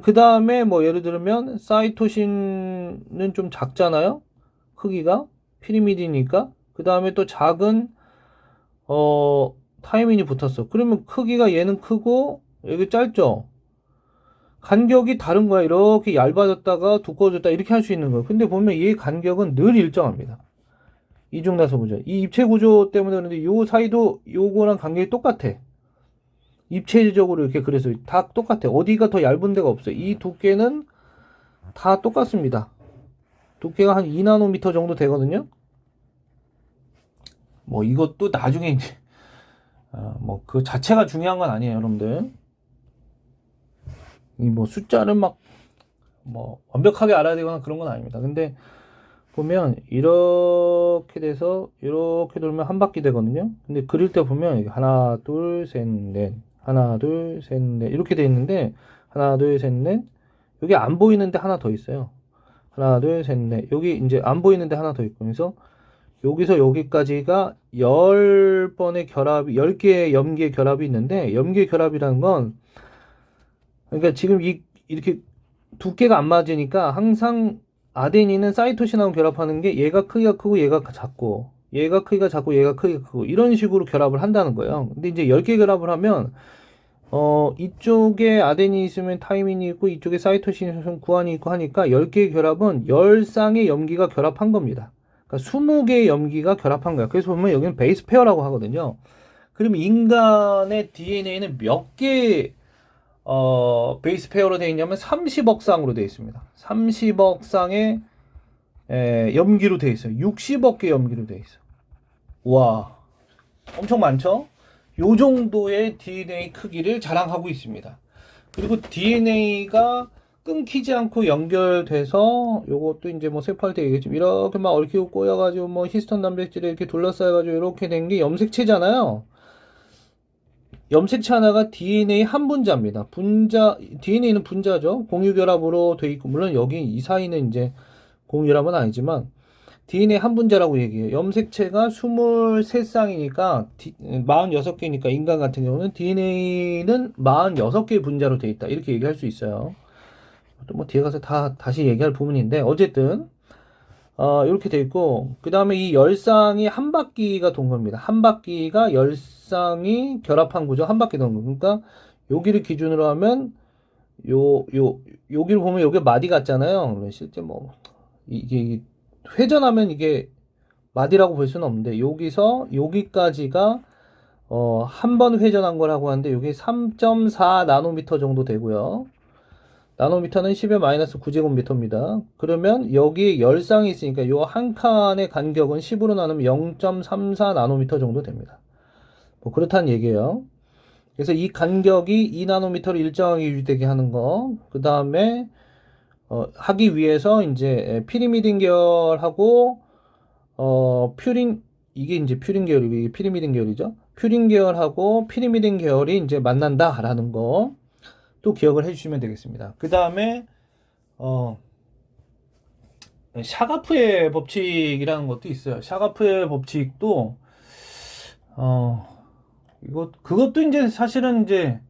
그 다음에 뭐 예를 들면 사이토신은 좀 작잖아요. 크기가 피리미드니까. 그 다음에 또 작은 타이민이 붙었어. 그러면 크기가 얘는 크고 여기 짧죠. 간격이 다른 거야. 이렇게 얇아졌다가 두꺼워졌다 이렇게 할 수 있는 거예요. 근데 보면 이 간격은 늘 일정합니다. 이중나서 구조. 이 입체 구조 때문에 그런데 요 사이도 요거랑 간격이 똑같아. 입체적으로 이렇게 그래서 다 똑같아. 어디가 더 얇은 데가 없어요. 이 두께는 다 똑같습니다. 두께가 한 2나노미터 정도 되거든요. 뭐 이것도 나중에 이제 뭐 그 자체가 중요한 건 아니에요, 여러분들. 이 뭐 숫자를 막 뭐 완벽하게 알아야 되거나 그런 건 아닙니다. 근데 보면 이렇게 돼서 이렇게 돌면 한 바퀴 되거든요. 근데 그릴 때 보면 하나, 둘, 셋, 넷, 하나, 둘, 셋, 넷 이렇게 돼 있는데 하나, 둘, 셋, 넷 여기 안 보이는데 하나 더 있어요. 하나, 둘, 셋, 넷 여기 이제 안 보이는데 하나 더 있고 그래서 여기서 여기까지가 10번의 결합이, 10개의 염기의 결합이 있는데, 염기의 결합이라는 건, 그러니까 지금 이렇게 두께가 안 맞으니까 항상 아데닌은 사이토신하고 결합하는 게 얘가 크기가 크고 얘가 작고, 얘가 크기가 작고 얘가 크기가 크고, 이런 식으로 결합을 한다는 거예요. 근데 이제 10개 결합을 하면, 이쪽에 아데닌이 있으면 타이민이 있고, 이쪽에 사이토신이 있으면 구안이 있고 하니까 10개의 결합은 10쌍의 염기가 결합한 겁니다. 그러니까 20개의 염기가 결합한 거야. 그래서 보면 여기는 베이스 페어라고 하거든요. 그럼 인간의 DNA는 몇 개, 베이스 페어로 되어 있냐면 30억 쌍으로 되어 있습니다. 30억 쌍의 염기로 되어 있어요. 60억 개 염기로 되어 있어요. 와, 엄청 많죠? 요 정도의 DNA 크기를 자랑하고 있습니다. 그리고 DNA가 끊기지 않고 연결돼서 요것도 이제 뭐 세포할 때 얘기했지만 이렇게 막 얽히고 꼬여가지고 뭐 히스톤 단백질에 이렇게 둘러싸여가지고 이렇게 된 게 염색체잖아요. 염색체 하나가 DNA 한 분자입니다. DNA는 분자죠. 공유결합으로 돼 있고, 물론 여기 이 사이는 이제 공유결합은 아니지만, DNA 한 분자라고 얘기해요. 염색체가 23쌍이니까, 46개니까, 인간 같은 경우는 DNA는 46개의 분자로 돼 있다. 이렇게 얘기할 수 있어요. 또 뭐 뒤에 가서 다시 얘기할 부분인데, 어쨌든, 이렇게 돼 있고, 그 다음에 이 열쌍이 한 바퀴가 돈 겁니다. 한 바퀴가 열쌍이 결합한 구조, 한 바퀴 돈 거. 그러니까, 여기를 기준으로 하면, 여기를 보면 여기 마디 같잖아요. 실제 뭐, 이게, 회전하면 이게 마디라고 볼 수는 없는데, 여기서 여기까지가, 한 번 회전한 거라고 하는데, 여기 3.4 나노미터 정도 되고요. 나노미터는 10의 마이너스 9제곱미터입니다. 그러면 여기 열쌍이 있으니까 요 한 칸의 간격은 10으로 나누면 0.34 나노미터 정도 됩니다. 뭐 그렇다는 얘기예요. 그래서 이 간격이 2나노미터로 일정하게 유지되게 하는 거. 그 다음에 하기 위해서 이제 피리미딘 계열하고 퓨린, 이게 이제 퓨린 계열이고 이게 피리미딘 계열이죠. 퓨린 계열하고 피리미딘 계열이 이제 만난다라는 거. 또 기억을 해주시면 되겠습니다. 그 다음에 샤가프의 법칙이라는 것도 있어요. 샤가프의 법칙도 그것도 이제 사실은 이제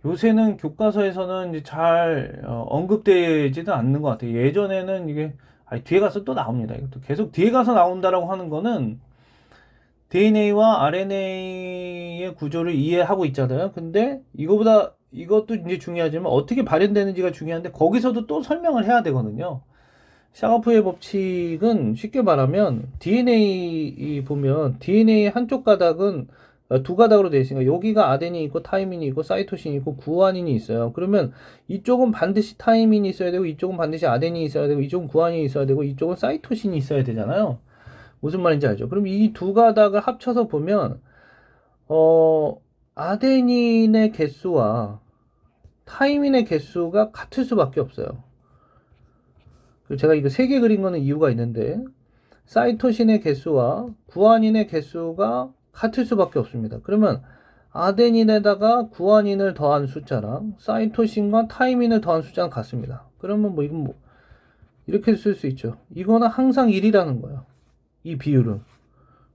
요새는 교과서에서는 이제 잘 언급되지도 않는 것 같아요. 예전에는 이게 뒤에 가서 또 나옵니다. 이것도 계속 뒤에 가서 나온다라고 하는 거는 DNA와 RNA의 구조를 이해하고 있잖아요. 근데 이것도 이제 중요하지만 어떻게 발현되는지가 중요한데 거기서도 또 설명을 해야 되거든요. 샤가프의 법칙은 쉽게 말하면 DNA 보면 DNA 한쪽 가닥은 두 가닥으로 되어 있으니까 여기가 아데닌이 있고 타이민이 있고 사이토신이 있고 구아닌이 있어요. 그러면 이쪽은 반드시 타이민이 있어야 되고 이쪽은 반드시 아데닌이 있어야 되고 이쪽은 구아닌이 있어야 되고 이쪽은 사이토신이 있어야 되잖아요. 무슨 말인지 알죠? 그럼 이 두 가닥을 합쳐서 보면 아데닌의 개수와 타이민의 개수가 같을 수밖에 없어요. 그리고 제가 이거 3개 그린 거는 이유가 있는데 사이토신의 개수와 구아닌의 개수가 같을 수밖에 없습니다. 그러면 아데닌에다가 구아닌을 더한 숫자랑 사이토신과 타이민을 더한 숫자는 같습니다. 그러면 뭐 이건 뭐 이렇게 쓸 수 있죠. 이거는 항상 1이라는 거예요. 이 비율은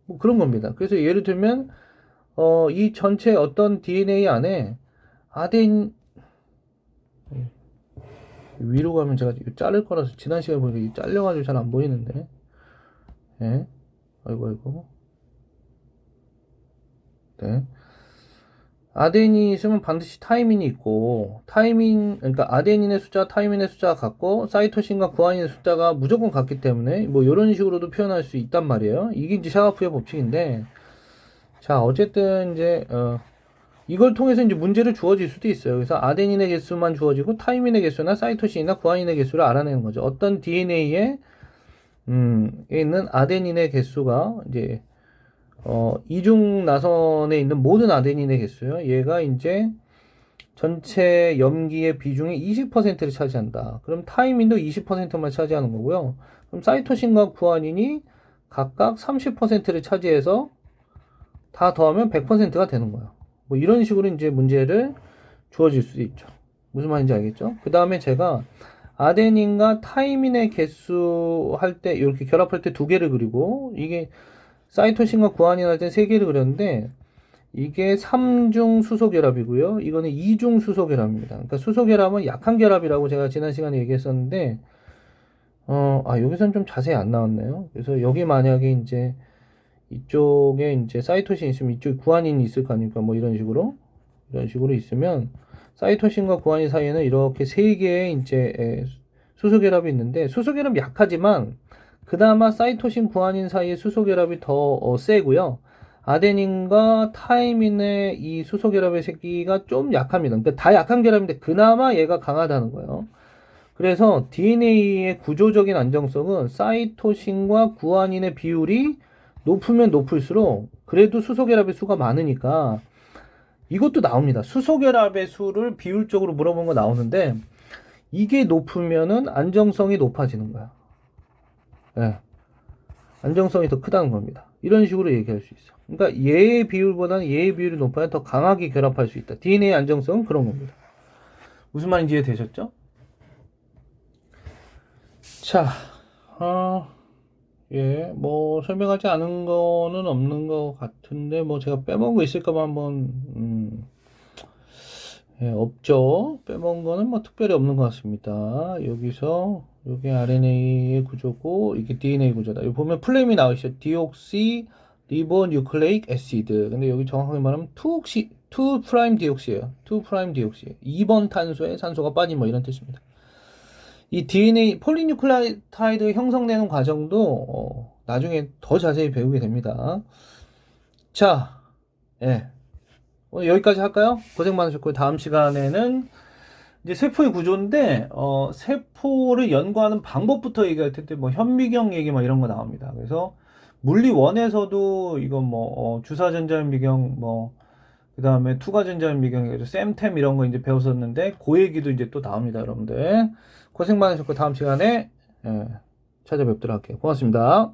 뭐 그런 겁니다. 그래서 예를 들면 이 전체 어떤 DNA 안에 아데닌 위로 가면 제가 이거 자를 거라서 지난 시간에 보니까 잘려가지고 잘 안 보이는데 예. 아이고 네. 아데닌이 있으면 반드시 타이민이 있고 그러니까 아데닌의 숫자 타이민의 숫자가 같고 사이토신과 구아닌의 숫자가 무조건 같기 때문에 뭐 이런 식으로도 표현할 수 있단 말이에요. 이게 이제 샤가프의 법칙인데 자 어쨌든 이제 이걸 통해서 이제 문제를 주어질 수도 있어요. 그래서 아데닌의 개수만 주어지고 타이민의 개수나 사이토신이나 구아닌의 개수를 알아내는 거죠. 어떤 DNA에 있는 아데닌의 개수가 이제 이중 나선에 있는 모든 아데닌의 개수요. 얘가 이제 전체 염기의 비중의 20%를 차지한다. 그럼 타이민도 20%만 차지하는 거고요. 그럼 사이토신과 구아닌이 각각 30%를 차지해서 다 더하면 100%가 되는 거예요. 뭐 이런 식으로 이제 문제를 주어질 수도 있죠. 무슨 말인지 알겠죠? 그 다음에 제가 아데닌과 타이민의 개수 할 때 이렇게 결합할 때 두 개를 그리고 이게 사이토신과 구안인 할 때 세 개를 그렸는데 이게 3중 수소 결합이고요. 이거는 2중 수소 결합입니다. 그러니까 수소 결합은 약한 결합이라고 제가 지난 시간에 얘기했었는데 여기서는 좀 자세히 안 나왔네요. 그래서 여기 만약에 이제 이쪽에 이제 사이토신 있으면 이쪽에 구안인이 있을 거 아닙니까? 뭐 이런 식으로 있으면 사이토신과 구안인 사이에는 이렇게 세 개의 이제 수소 결합이 있는데 수소 결합이 약하지만 그나마 사이토신 구안인 사이의 수소 결합이 더 세고요. 아데닌과 타이민의 이 수소 결합의 새끼가 좀 약합니다. 그러니까 다 약한 결합인데 그나마 얘가 강하다는 거예요. 그래서 DNA의 구조적인 안정성은 사이토신과 구안인의 비율이 높으면 높을수록 그래도 수소결합의 수가 많으니까 이것도 나옵니다. 수소결합의 수를 비율적으로 물어본 거 나오는데 이게 높으면은 안정성이 높아지는 거야. 네. 안정성이 더 크다는 겁니다. 이런 식으로 얘기할 수 있어. 그러니까 얘의 비율보다는 얘의 비율이 높아야 더 강하게 결합할 수 있다. DNA 안정성은 그런 겁니다. 무슨 말인지 이해되셨죠? 자, 뭐 설명하지 않은 거는 없는 것 같은데 뭐 제가 빼먹은 거 있을까봐 한번 없죠. 빼먹은 거는 뭐 특별히 없는 것 같습니다. 여기서 이게 RNA의 구조고 이게 DNA 구조다. 여기 보면 플레임이 나오시죠. 디옥시 리보뉴클레이크 애시드. 근데 여기 정확하게 말하면 2 프라임 디옥시예요. 2 프라임 디옥시. 2번 탄소에 산소가 빠진 뭐 이런 뜻입니다. 이 DNA 폴리뉴클레오타이드 형성되는 과정도 나중에 더 자세히 배우게 됩니다. 자, 오늘 여기까지 할까요? 고생 많으셨고요. 다음 시간에는 이제 세포의 구조인데 세포를 연구하는 방법부터 얘기할 텐데 뭐 현미경 얘기 막 이런 거 나옵니다. 그래서 물리 1에서도 이건 뭐 주사 전자현미경 뭐 그다음에 투과 전자현미경 해서 샘템 이런 거 이제 배웠었는데 그 얘기도 이제 또 나옵니다, 여러분들. 고생 많으셨고 다음 시간에 찾아뵙도록 할게요. 고맙습니다.